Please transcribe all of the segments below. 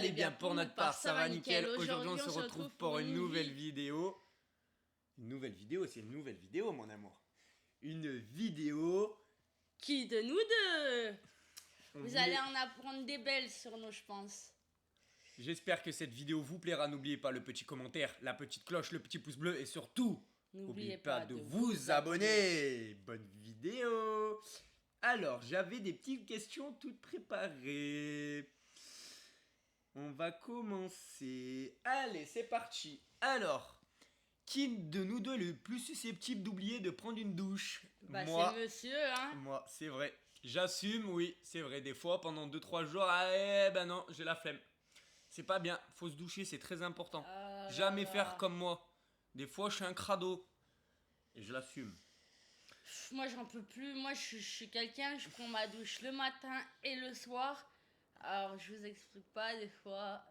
allez bien, pour notre part, ça va nickel. Aujourd'hui, on se retrouve pour une nouvelle vidéo. Une nouvelle vidéo, c'est une nouvelle vidéo, mon amour. Une vidéo... Qui de nous deux? Vous allez en apprendre des belles sur nous, je pense. J'espère que cette vidéo vous plaira. N'oubliez pas le petit commentaire, la petite cloche, le petit pouce bleu et surtout, n'oubliez pas de vous abonner. Bonne vidéo. Alors, j'avais des petites questions toutes préparées. On va commencer. Allez, c'est parti. Alors, qui de nous deux est le plus susceptible d'oublier de prendre une douche? Bah, moi, c'est monsieur, hein. Moi, c'est vrai. J'assume, oui, c'est vrai. Des fois, pendant 2-3 jours, ben non, j'ai la flemme. C'est pas bien. Faut se doucher, c'est très important. Jamais faire comme moi. Des fois, je suis un crado. Et je l'assume. Moi, j'en peux plus. Moi, je suis quelqu'un, je prends ma douche le matin et le soir. Alors, je vous explique pas, des fois,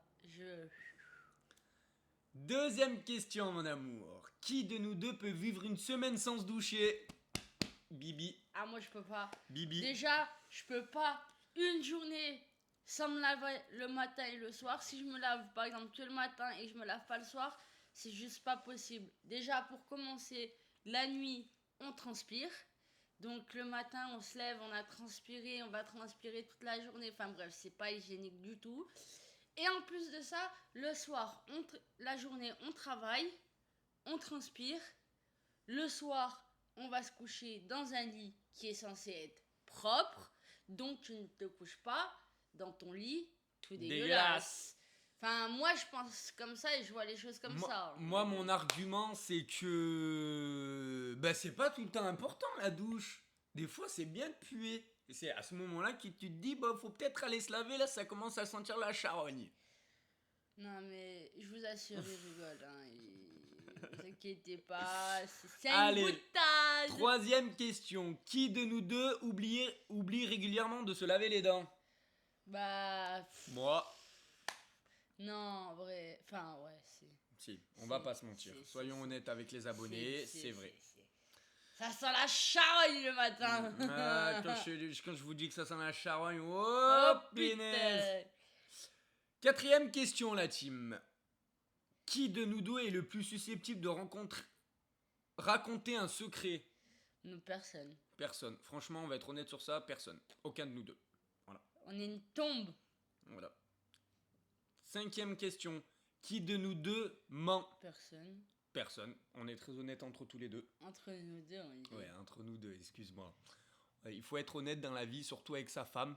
Deuxième question, mon amour. Qui de nous deux peut vivre une semaine sans se doucher? Bibi. Ah, moi, je peux pas. Bibi. Déjà, je peux pas une journée sans me laver le matin et le soir. Si je me lave, par exemple, que le matin et je me lave pas le soir, c'est juste pas possible. Déjà, pour commencer, la nuit, on transpire. Donc, le matin, on se lève, on a transpiré, on va transpirer toute la journée. Enfin, bref, c'est pas hygiénique du tout. Et en plus de ça, le soir, la journée, on travaille, on transpire. Le soir, on va se coucher dans un lit qui est censé être propre. Donc, tu ne te couches pas dans ton lit tout dégueulasse. Enfin, moi, je pense comme ça et je vois les choses comme ça. Moi, mon argument, c'est que... c'est pas tout le temps important, la douche. Des fois, c'est bien de puer. Et c'est à ce moment-là que tu te dis, faut peut-être aller se laver, là, ça commence à sentir la charogne. Non, mais je vous assure, il rigole. Ne vous inquiétez pas, c'est Allez, une boutade. Troisième question. Qui de nous deux oublie régulièrement de se laver les dents? Bah... Moi. Non, en vrai... Enfin, ouais, c'est... Si, on va pas se mentir. Soyons honnêtes avec les abonnés, c'est vrai. Ça sent la charogne le matin. Quand je vous dis que ça sent la charogne, oh punaise. Quatrième question, la team. Qui de nous deux est le plus susceptible de raconter un secret? Non, personne. Personne. Franchement, on va être honnête sur ça, personne. Aucun de nous deux. Voilà. On est une tombe. Voilà. Cinquième question. Qui de nous deux ment? Personne. Personne. On est très honnête entre tous les deux. Entre nous deux, on dit. Ouais, entre nous deux, excuse-moi. Il faut être honnête dans la vie, surtout avec sa femme.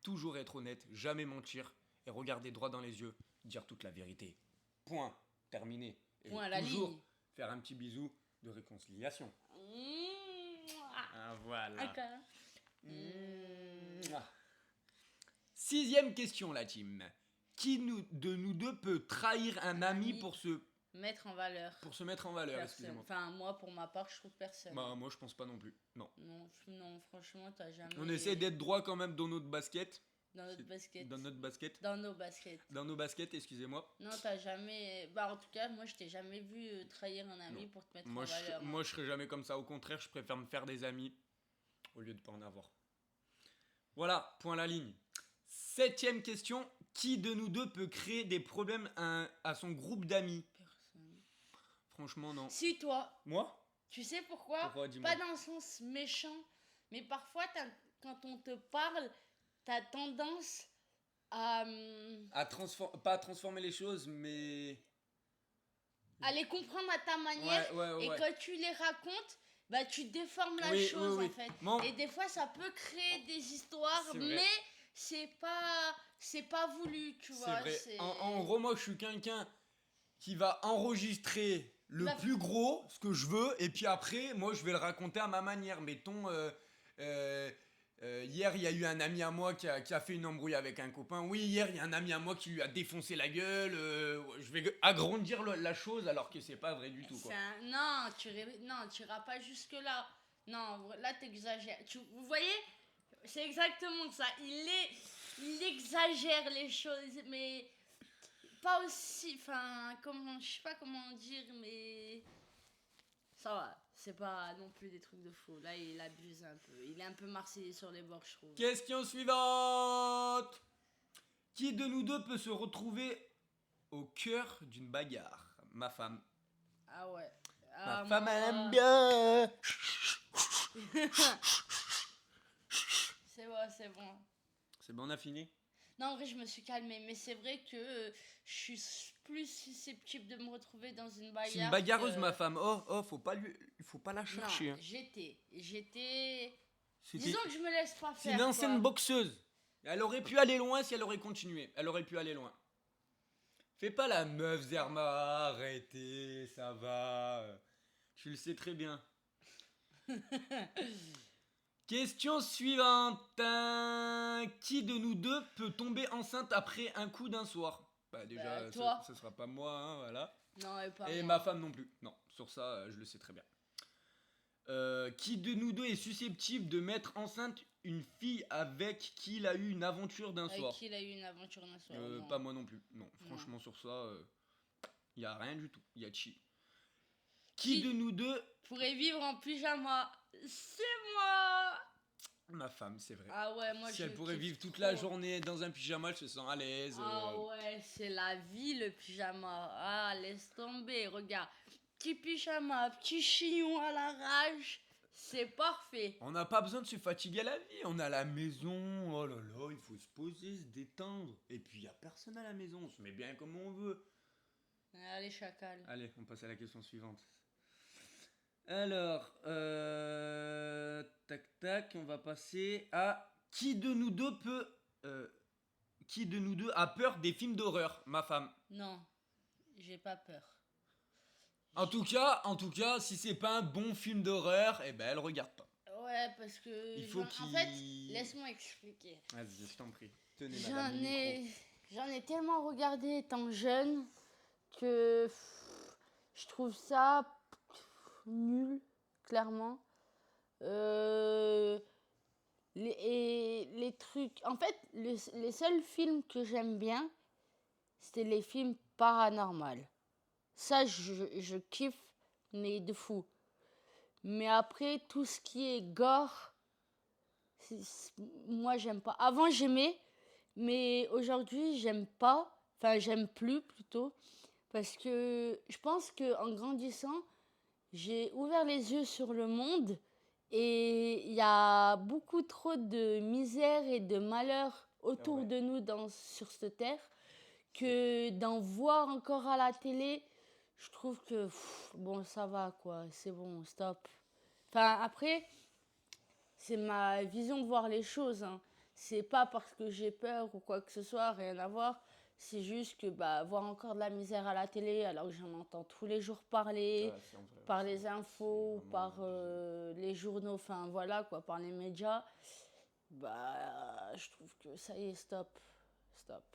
Toujours être honnête, jamais mentir et regarder droit dans les yeux, dire toute la vérité. Point. Terminé. Et point à la toujours ligne. Faire un petit bisou de réconciliation. Ah, voilà. Okay. Sixième question, la team. Qui de nous deux peut trahir un ami pour se mettre en valeur? Pour se mettre en valeur, excusez-moi. Enfin, moi, pour ma part, je trouve personne. Moi, je pense pas non plus. Non, franchement, t'as jamais... On essaie d'être droit quand même dans notre basket. Dans notre basket. Dans notre basket. Dans nos baskets. Dans nos baskets, excusez-moi. Non, t'as jamais... Bah, en tout cas, moi, je t'ai jamais vu trahir un ami pour te mettre en valeur. Moi, je serais jamais comme ça. Au contraire, je préfère me faire des amis au lieu de pas en avoir. Voilà, point à la ligne. Septième question. Qui de nous deux peut créer des problèmes à son groupe d'amis? Personne. Franchement, non. Si, toi. Moi? Tu sais pourquoi? Pas dans le sens méchant, mais parfois, quand on te parle, t'as tendance à... pas à transformer les choses, mais... à les comprendre à ta manière. Ouais. Et quand tu les racontes, bah tu déformes la chose en fait. Et des fois, ça peut créer des histoires, mais c'est pas voulu, tu vois. C'est vrai. En gros, moi, je suis quelqu'un qui va enregistrer le plus gros, ce que je veux, et puis après, moi, je vais le raconter à ma manière. Mettons, hier, il y a eu un ami à moi qui a fait une embrouille avec un copain. Oui, hier, il y a un ami à moi qui lui a défoncé la gueule. Je vais agrandir la chose alors que c'est pas vrai du tout, quoi. Non, tu iras pas jusque-là. Non, là, t'exagères. Vous voyez, c'est exactement ça. Il exagère les choses, mais pas aussi... Enfin, je sais pas comment dire, mais... Ça va, c'est pas non plus des trucs de fou. Là, il abuse un peu. Il est un peu marseillais sur les bords, je trouve. Question suivante. Qui de nous deux peut se retrouver au cœur d'une bagarre? Ma femme. Ah ouais. Ma femme, elle aime bien. C'est bon, c'est bon. C'est bon, on a fini? Non, en vrai, je me suis calmée. Mais c'est vrai que je suis plus susceptible de me retrouver dans une bagarre. C'est une bagarreuse, ma femme. Oh, faut pas la chercher. Non, hein. j'étais... C'était- Disons que je me laisse pas C'est faire, une ancienne quoi. boxeuse. Elle aurait pu aller loin si elle aurait continué. Elle aurait pu aller loin. Fais pas la meuf, Zerma. Arrêtez, ça va. Tu le sais très bien. Question suivante. Qui de nous deux peut tomber enceinte après un coup d'un soir? Bah déjà, toi. ça sera pas moi, hein, voilà. Non, et pas Et moi. ma femme non plus. Non, sur ça, je le sais très bien. Qui de nous deux est susceptible de mettre enceinte une fille avec qui il a eu une aventure d'un Avec soir? qui il a eu une aventure d'un soir. Non. Pas moi non plus. Non, franchement, sur ça, y a rien du tout. Y a chi. Qui de nous deux? pourrait vivre en pyjama? C'est moi. Ma femme, c'est vrai. Ah ouais, moi Si je elle pourrait kiffe vivre toute trop. la journée dans un pyjama, elle se sent à l'aise. Ah ouais, c'est la vie le pyjama. Ah, laisse tomber, regarde. Petit pyjama, petit chignon à la rage. C'est parfait. On n'a pas besoin de se fatiguer à la vie. On est à la maison. Oh là là, il faut se poser, se détendre. Et puis, il n'y a personne à la maison. On se met bien comme on veut. Allez, chacal. Allez, on passe à la question suivante. Alors, tac tac, on va passer à qui de nous deux peut, qui de nous deux a peur des films d'horreur? Ma femme. Non, j'ai pas peur. En tout cas, si c'est pas un bon film d'horreur, eh ben elle regarde pas. Ouais, parce que. Il faut En fait, laisse-moi expliquer. Vas-y, je t'en prie. Tenez, madame, J'en ai tellement regardé étant jeune que je trouve ça nul, clairement. Les trucs. En fait, les seuls films que j'aime bien, c'était les films paranormaux. Ça, je kiffe, mais de fou. Mais après, tout ce qui est gore, moi, j'aime pas. Avant, j'aimais, mais aujourd'hui, j'aime pas. Enfin, j'aime plus, plutôt. Parce que je pense qu'en grandissant, j'ai ouvert les yeux sur le monde et il y a beaucoup trop de misère et de malheur autour de nous sur cette terre que d'en voir encore à la télé, je trouve que bon, ça va quoi, c'est bon, stop. Enfin, après, c'est ma vision de voir les choses. Hein. C'est pas parce que j'ai peur ou quoi que ce soit, rien à voir. C'est juste que voir encore de la misère à la télé alors que j'en entends tous les jours parler, par les infos, par les journaux, enfin voilà quoi, par les médias. Je trouve que ça y est, stop.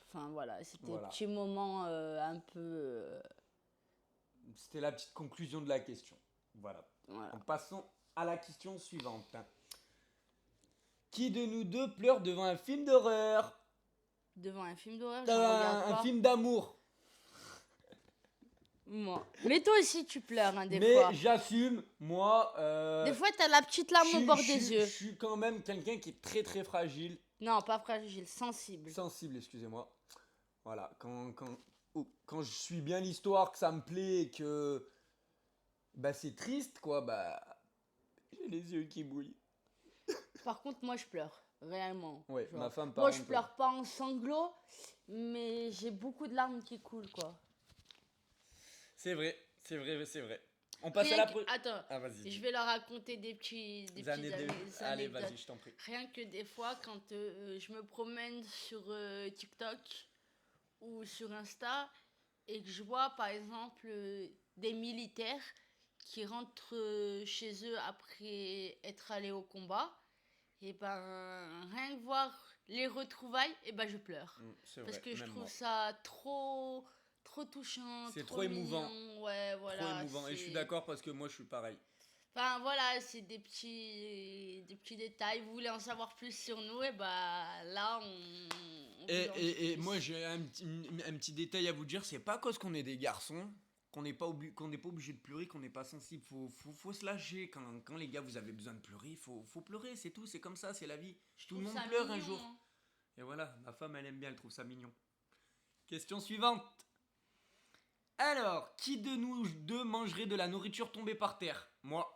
Enfin voilà, c'était un petit moment un peu... C'était la petite conclusion de la question. Voilà. En passant à la question suivante. Qui de nous deux pleure devant un film d'horreur? Devant un film d'horreur, je regarde pas. Un film d'amour. Moi. Mais toi aussi tu pleures des fois. Mais j'assume, moi... Des fois t'as la petite larme au bord des yeux. Je suis quand même quelqu'un qui est très très fragile. Non, pas fragile, sensible. Sensible, excusez-moi. Voilà, quand je suis bien l'histoire, que ça me plaît et que... c'est triste, quoi, j'ai les yeux qui bouillent. Par contre, moi je pleure, réellement. Ouais, ma femme moi je pleure pas en sanglots, mais j'ai beaucoup de larmes qui coulent, quoi. C'est vrai. On passe à la prochaine. Attends, vas-y. Je vais leur raconter des petites anecdotes. Allez, vas-y, je t'en prie. Rien que des fois, quand je me promène sur TikTok ou sur Insta et que je vois, par exemple, des militaires qui rentrent chez eux après être allés au combat, et rien que voir les retrouvailles, je pleure. Parce que je trouve ça trop touchant, c'est trop émouvant. Ouais, voilà. Trop émouvant. Et je suis d'accord parce que moi je suis pareil. Enfin voilà, c'est des petits détails. Vous voulez en savoir plus sur nous, et là on et moi j'ai un petit détail à vous dire, c'est pas à cause qu'on est des garçons qu'on n'est pas obligé de pleurer, qu'on n'est pas sensible. Faut se lâcher. Quand les gars vous avez besoin de pleurer, faut pleurer, c'est tout, c'est comme ça, c'est la vie. Tout le monde pleure un jour. Et voilà, ma femme, elle aime bien, elle trouve ça mignon. Question suivante. Alors, qui de nous deux mangerait de la nourriture tombée par terre? Moi.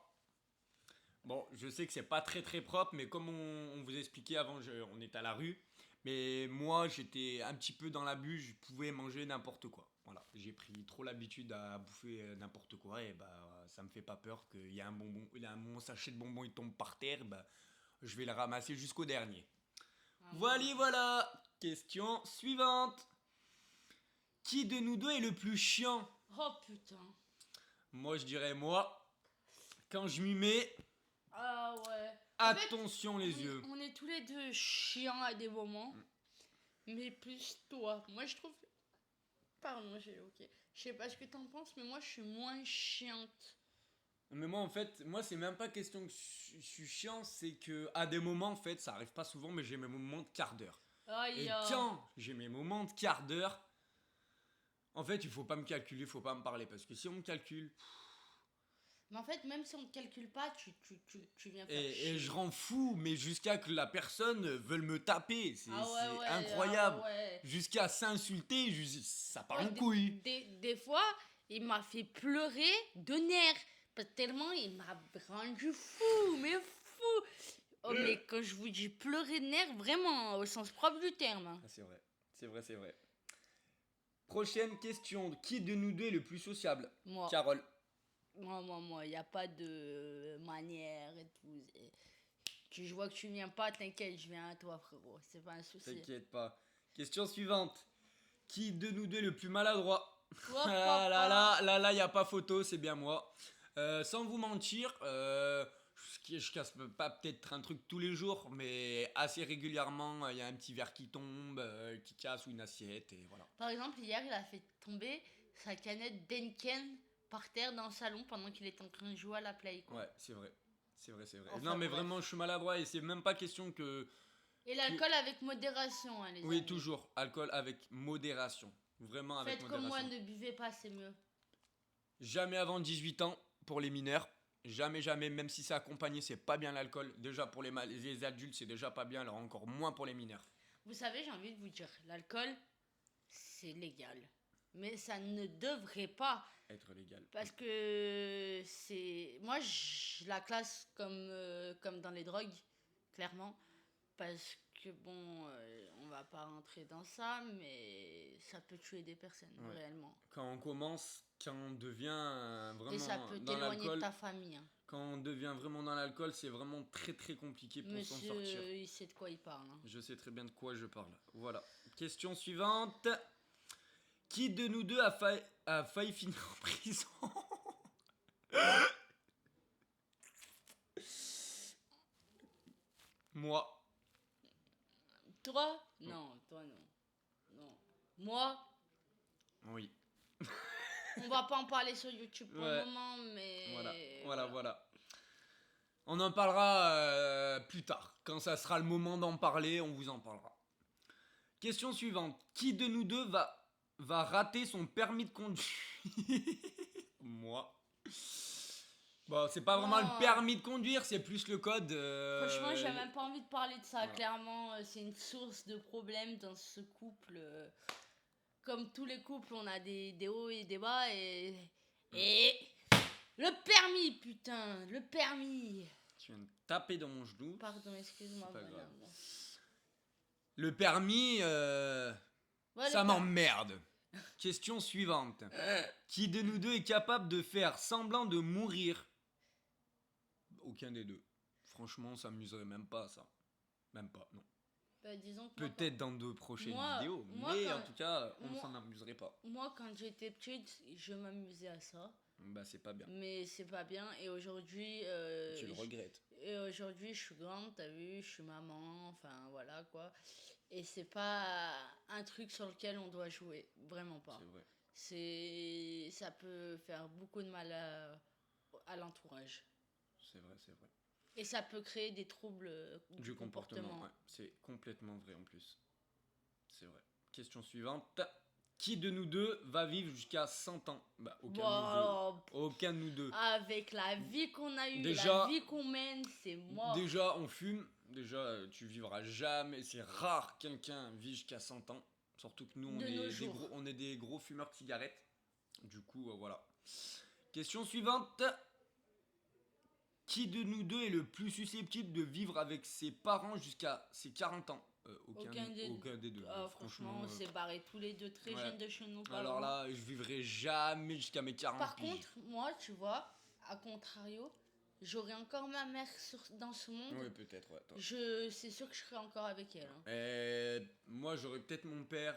Bon, je sais que c'est pas très très propre, mais comme on vous expliquait avant, on est à la rue. Mais moi, j'étais un petit peu dans l'abus, je pouvais manger n'importe quoi. Voilà, j'ai pris trop l'habitude à bouffer n'importe quoi et bah ça me fait pas peur qu'il y a un bonbon, il y a mon sachet de bonbons, il tombe par terre, bah je vais le ramasser jusqu'au dernier. Voilà. Question suivante. Qui de nous deux est le plus chiant? Oh putain. Moi, je dirais moi. Quand je m'y mets, Ah ouais. attention les yeux. On est tous les deux chiants à des moments. Mais plus toi. Moi, je trouve... Pardon, ok. Je sais pas ce que t'en penses, mais moi, je suis moins chiante. Mais moi, en fait, moi, c'est même pas question que je suis chiant, c'est que à des moments, en fait, ça arrive pas souvent, mais j'ai mes moments de quart d'heure. Et quand j'ai mes moments de quart d'heure, en fait, il faut pas me calculer, il faut pas me parler, parce que si on me calcule... Mais en fait, même si on te calcule pas, tu viens faire chier. Et je rends fou, mais jusqu'à que la personne veuille me taper, c'est incroyable. Jusqu'à s'insulter, ça part en couille. Des fois, il m'a fait pleurer de nerfs. Tellement il m'a rendu fou, mais fou. Oh, mais quand je vous dis pleurer de nerfs, vraiment, au sens propre du terme. Ah, c'est vrai. Prochaine question. Qui de nous deux est le plus sociable? Moi. Carole. Moi, il n'y a pas de manière et tout. Je vois que tu viens pas, t'inquiète, je viens à toi, frérot. C'est pas un souci. T'inquiète pas. Question suivante. Qui de nous deux est le plus maladroit? Toi, là, y a pas photo, c'est bien moi. Sans vous mentir, je casse pas peut-être un truc tous les jours, mais assez régulièrement, il y a un petit verre qui tombe, qui casse ou une assiette, et voilà. Par exemple, hier, il a fait tomber sa canette d'Henken par terre dans le salon pendant qu'il était en train de jouer à la play. Ouais, c'est vrai. Enfin, non, mais vraiment, je suis maladroit et c'est même pas question que... Et l'alcool avec modération, hein, les Oui, amis. toujours. Alcool avec modération. Vraiment avec modération. Faites comme moi, ne buvez pas, c'est mieux. Jamais avant 18 ans pour les mineurs. Jamais, même si c'est accompagné, c'est pas bien l'alcool. Déjà pour les adultes, c'est déjà pas bien, alors encore moins pour les mineurs. Vous savez, j'ai envie de vous dire, l'alcool, c'est légal. Mais ça ne devrait pas être légal. Parce que c'est... Moi, je la classe comme dans les drogues, clairement. Parce que bon, on va pas rentrer dans ça, mais ça peut tuer des personnes, réellement. Quand on commence, quand on devient vraiment... Et ça peut t'éloigner de ta famille. Hein. Quand on devient vraiment dans l'alcool, c'est vraiment très très compliqué pour s'en sortir. Monsieur, il sait de quoi il parle. Hein. Je sais très bien de quoi je parle. Voilà. Question suivante. Qui de nous deux a failli finir en prison? Moi. Toi? Non, toi non. Moi? Oui. On va pas en parler sur YouTube pour le moment, mais... Voilà. On en parlera plus tard. Quand ça sera le moment d'en parler, on vous en parlera. Question suivante. Qui de nous deux va rater son permis de conduire? Moi. Bon, c'est pas vraiment le permis de conduire, c'est plus le code. Franchement, j'ai même pas envie de parler de ça. Voilà. Clairement, c'est une source de problèmes dans ce couple. Comme tous les couples, on a des hauts et des bas. Et le permis, putain, le permis. Tu viens de taper dans mon genou. Pardon, excuse-moi. Voilà. Le permis, ça m'emmerde. Question suivante. Qui de nous deux est capable de faire semblant de mourir? Aucun des deux. Franchement, ça m'amuserait même pas, ça. Même pas, non. Bah, disons que peut-être dans de prochaines vidéos, mais en tout cas, on ne s'en amuserait pas. Moi, quand j'étais petite, je m'amusais à ça. Bah, c'est pas bien. Mais c'est pas bien, et aujourd'hui... tu le regrettes. Et aujourd'hui, je suis grande, t'as vu, je suis maman, enfin, voilà, quoi. Et c'est pas un truc sur lequel on doit jouer, vraiment pas. C'est vrai. Ça peut faire beaucoup de mal à l'entourage. C'est vrai. Et ça peut créer des troubles du comportement. Ouais. C'est complètement vrai en plus. C'est vrai. Question suivante. Qui de nous deux va vivre jusqu'à 100 ans? Bah, aucun de nous deux. Avec la vie qu'on a eue, la vie qu'on mène, c'est mort. Déjà, on fume. déjà, tu vivras jamais. C'est rare quelqu'un vit jusqu'à 100 ans. Surtout que nous, on est des gros fumeurs de cigarettes. Du coup, voilà. Question suivante. Qui de nous deux est le plus susceptible de vivre avec ses parents jusqu'à ses 40 ans? Aucun des deux. Franchement, on s'est barrés tous les deux très jeunes de chez nos parents. Alors là, je vivrai jamais jusqu'à mes 40 ans. Par contre, moi, tu vois, à contrario, j'aurai encore ma mère dans ce monde. Oui, peut-être, ouais. C'est sûr que je serai encore avec elle. Moi, j'aurai peut-être mon père.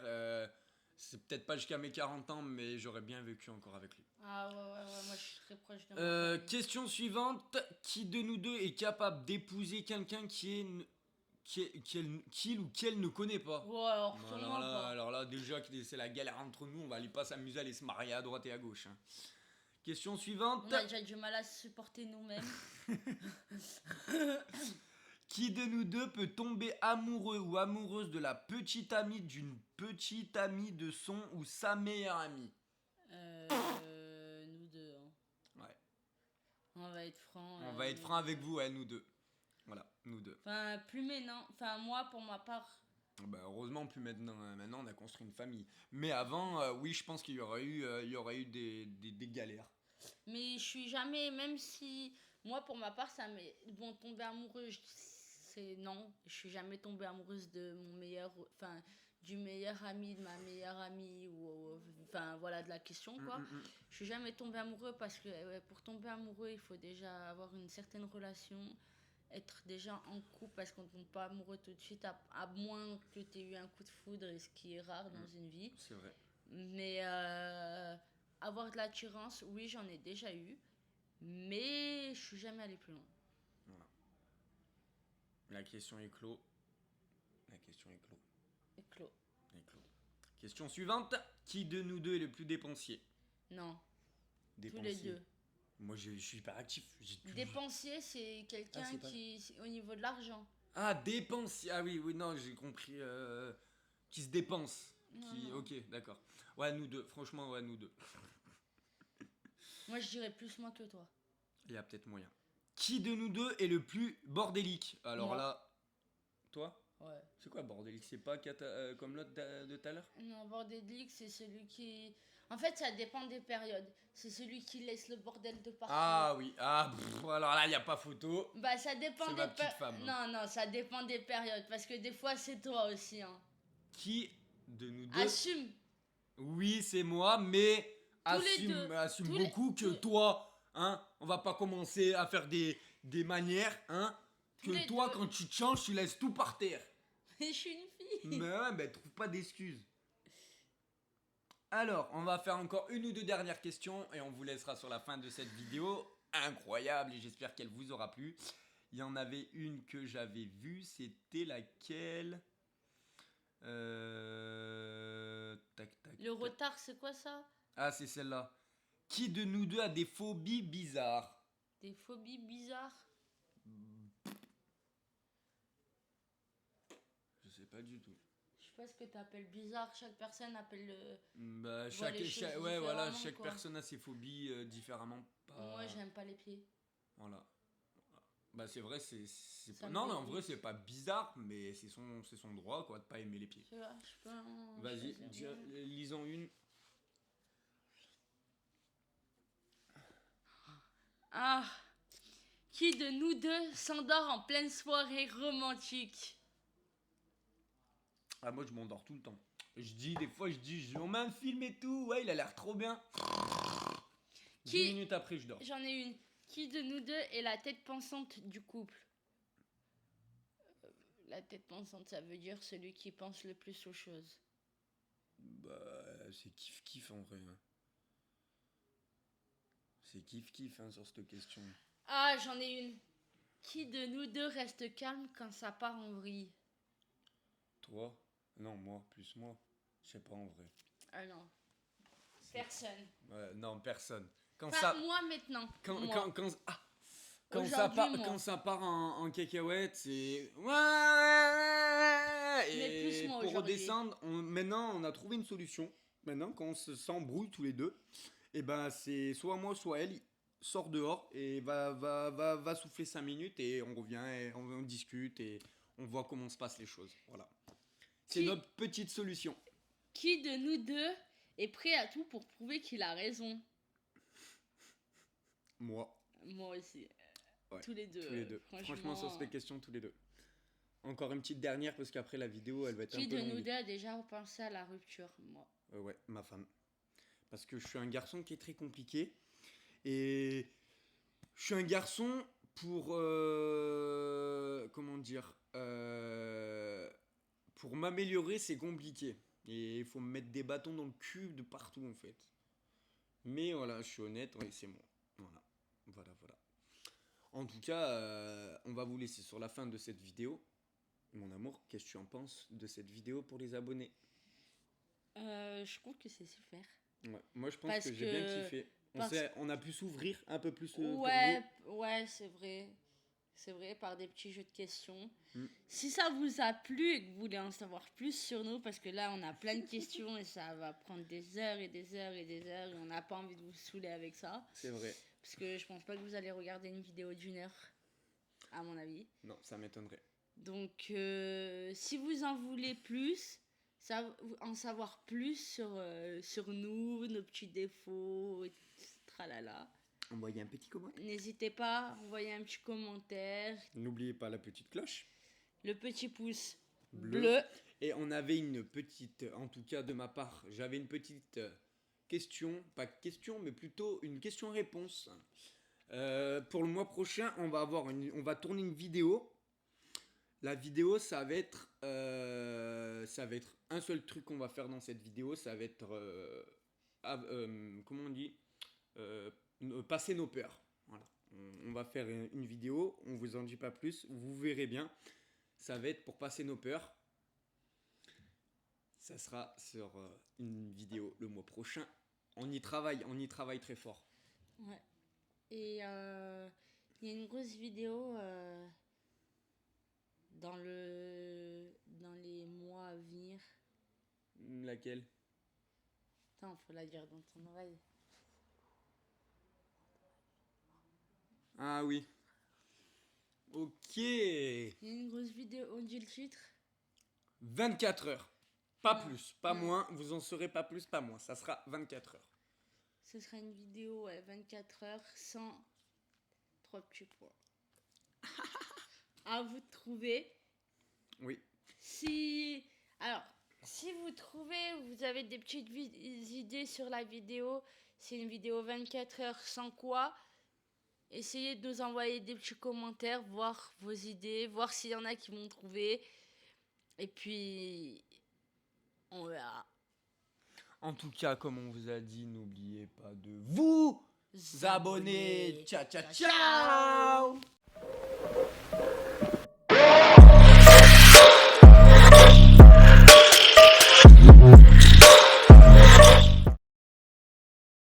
C'est peut-être pas jusqu'à mes 40 ans, mais j'aurais bien vécu encore avec lui. Ah ouais, moi je suis très proche de mon père. Question suivante. Qui de nous deux est capable d'épouser quelqu'un qu'il ou qu'elle ne connaît pas? Ouais, alors là, déjà, c'est la galère entre nous. On va aller pas s'amuser à aller se marier à droite et à gauche. Hein. Question suivante. On a déjà du mal à se supporter nous-mêmes. Qui de nous deux peut tomber amoureux ou amoureuse de la petite amie d'une petite amie de son ou sa meilleure amie? Nous deux. Hein. Ouais. On va être franc. On va être franc avec vous, nous deux. Voilà, nous deux. Enfin, plus maintenant. Enfin, moi, pour ma part. Bah, heureusement, plus maintenant. Maintenant, on a construit une famille. Mais avant, oui, je pense qu'il y aurait eu des galères. Mais je suis jamais, même si moi, pour ma part, ça m'est bon tomber amoureux. Non, je suis jamais tombée amoureuse de mon meilleur, enfin, du meilleur ami de ma meilleure amie ou enfin voilà de la question quoi. Je suis jamais tombée amoureux parce que pour tomber amoureux, il faut déjà avoir une certaine relation, être déjà en couple parce qu'on ne tombe pas amoureux tout de suite à moins que tu aies eu un coup de foudre, et ce qui est rare dans une vie. C'est vrai. Mais avoir de l'attirance, oui, j'en ai déjà eu, mais je suis jamais allée plus loin. Voilà. La question est clos. Question suivante. Qui de nous deux est le plus dépensier? Non. Dépensier. Tous les deux. Moi, je suis hyper actif. Dépensier, c'est quelqu'un qui, au niveau de l'argent. Ah, dépensier. Ah oui, non, j'ai compris. Qui se dépense. Non. Ok, d'accord. Ouais, nous deux. Franchement, ouais, nous deux. Moi, je dirais plus moi que toi. Il y a peut-être moyen. Qui de nous deux est le plus bordélique? Alors moi. là, toi? Ouais. C'est quoi bordélique? C'est pas comme l'autre de tout à l'heure? Non, bordélique, c'est celui qui... En fait, ça dépend des périodes. C'est celui qui laisse le bordel de partout. Ah oui, alors là, il n'y a pas photo. Bah, ça dépend des périodes. Non, ça dépend des périodes. Parce que des fois, c'est toi aussi. Hein. Qui de nous deux... Assume. Oui, c'est moi, mais assume beaucoup que toi, hein, on va pas commencer à faire des manières, hein, que toi, quand tu te changes, tu laisses tout par terre. Mais je suis une fille. Mais ouais, trouve pas d'excuses. Alors, on va faire encore une ou deux dernières questions et on vous laissera sur la fin de cette vidéo. Incroyable, et j'espère qu'elle vous aura plu. Il y en avait une que j'avais vue, c'était laquelle? Le retard, c'est quoi ça? Ah, c'est celle-là. Qui de nous deux a des phobies bizarres? Des phobies bizarres? Je sais pas du tout. Je sais pas ce que tu appelles bizarre. Chaque personne appelle le... Bah, chaque personne a ses phobies différemment. Moi, j'aime pas les pieds. Voilà. Bah, c'est vrai, non, mais en vrai, c'est pas bizarre, mais c'est son droit, quoi, de pas aimer les pieds. Vas-y, lisons une. Ah, qui de nous deux s'endort en pleine soirée romantique? Ah, moi, je m'endors tout le temps. Des fois, on met un film et tout, ouais, il a l'air trop bien. 10 minutes après, je dors. J'en ai une. Qui de nous deux est la tête pensante du couple? La tête pensante, ça veut dire celui qui pense le plus aux choses. Bah, c'est kiff-kiff en vrai. Hein. C'est kiff-kiff hein, sur cette question. Ah, j'en ai une. Qui de nous deux reste calme quand ça part en vrille? Toi? Non, moi, plus moi. Je sais pas en vrai. Ah non. Personne. Ouais, non, personne. Moi maintenant. Quand ça part en cacahuète, c'est... Ouais. Mais plus moi pour aujourd'hui. redescendre, maintenant, on a trouvé une solution. Maintenant, quand on s'embrouille tous les deux, et ben c'est soit moi, soit elle. sort dehors et va souffler 5 minutes et on revient et on discute et on voit comment se passent les choses. Voilà. C'est notre petite solution. Qui de nous deux est prêt à tout pour prouver qu'il a raison? Moi. Moi aussi. Ouais, tous les deux. Franchement, sur cette question, tous les deux. Encore une petite dernière parce qu'après la vidéo, elle va être un peu longue. Qui de nous deux a déjà pensé à la rupture? Moi. Ouais, ma femme. Parce que je suis un garçon qui est très compliqué. Et je suis un garçon pour... comment dire pour m'améliorer, c'est compliqué. Et il faut me mettre des bâtons dans le cul de partout, en fait. Mais voilà, je suis honnête, oui, c'est moi. Voilà. En tout cas, on va vous laisser sur la fin de cette vidéo. Mon amour, qu'est-ce que tu en penses de cette vidéo pour les abonnés? Je trouve que c'est super. Ouais, moi, je pense que j'ai bien kiffé. On a pu s'ouvrir un peu plus. Ouais, c'est vrai. C'est vrai, par des petits jeux de questions. Si ça vous a plu et que vous voulez en savoir plus sur nous, parce que là, on a plein de questions et ça va prendre des heures et des heures et des heures et on n'a pas envie de vous saouler avec ça. C'est vrai. Parce que je pense pas que vous allez regarder une vidéo d'1 heure, à mon avis. Non, ça m'étonnerait. Donc, si vous en voulez plus, en savoir plus sur nous, nos petits défauts, et tralala. Envoyez un petit commentaire. N'hésitez pas, envoyez un petit commentaire. N'oubliez pas la petite cloche. Le petit pouce bleu. Et on avait une petite, en tout cas de ma part, j'avais une petite question, pas question, mais plutôt une question-réponse. Pour le mois prochain, on va tourner une vidéo. La vidéo, ça va être un seul truc qu'on va faire dans cette vidéo, ça va être, comment on dit, passer nos peurs. Voilà. On va faire une vidéo, on vous en dit pas plus, vous verrez bien. Ça va être pour passer nos peurs. Ça sera sur une vidéo le mois prochain. On y travaille très fort. Ouais. Et il y a une grosse vidéo dans les mois à venir. Laquelle? Attends, faut la dire dans ton oreille. Ah oui. Ok. Il y a une grosse vidéo, on dit le titre? 24 heures. Pas plus, pas moins. Vous en saurez pas plus, pas moins. Ça sera 24 heures. Ce sera une vidéo 24 heures sans 3 petits points. À vous de trouver. Oui. Si vous trouvez, vous avez des petites idées sur la vidéo, c'est une vidéo 24 heures sans quoi, essayez de nous envoyer des petits commentaires, voir vos idées, voir s'il y en a qui vont trouver. Et puis, on verra. En tout cas, comme on vous a dit, n'oubliez pas de vous abonner. Ciao, ciao, ciao!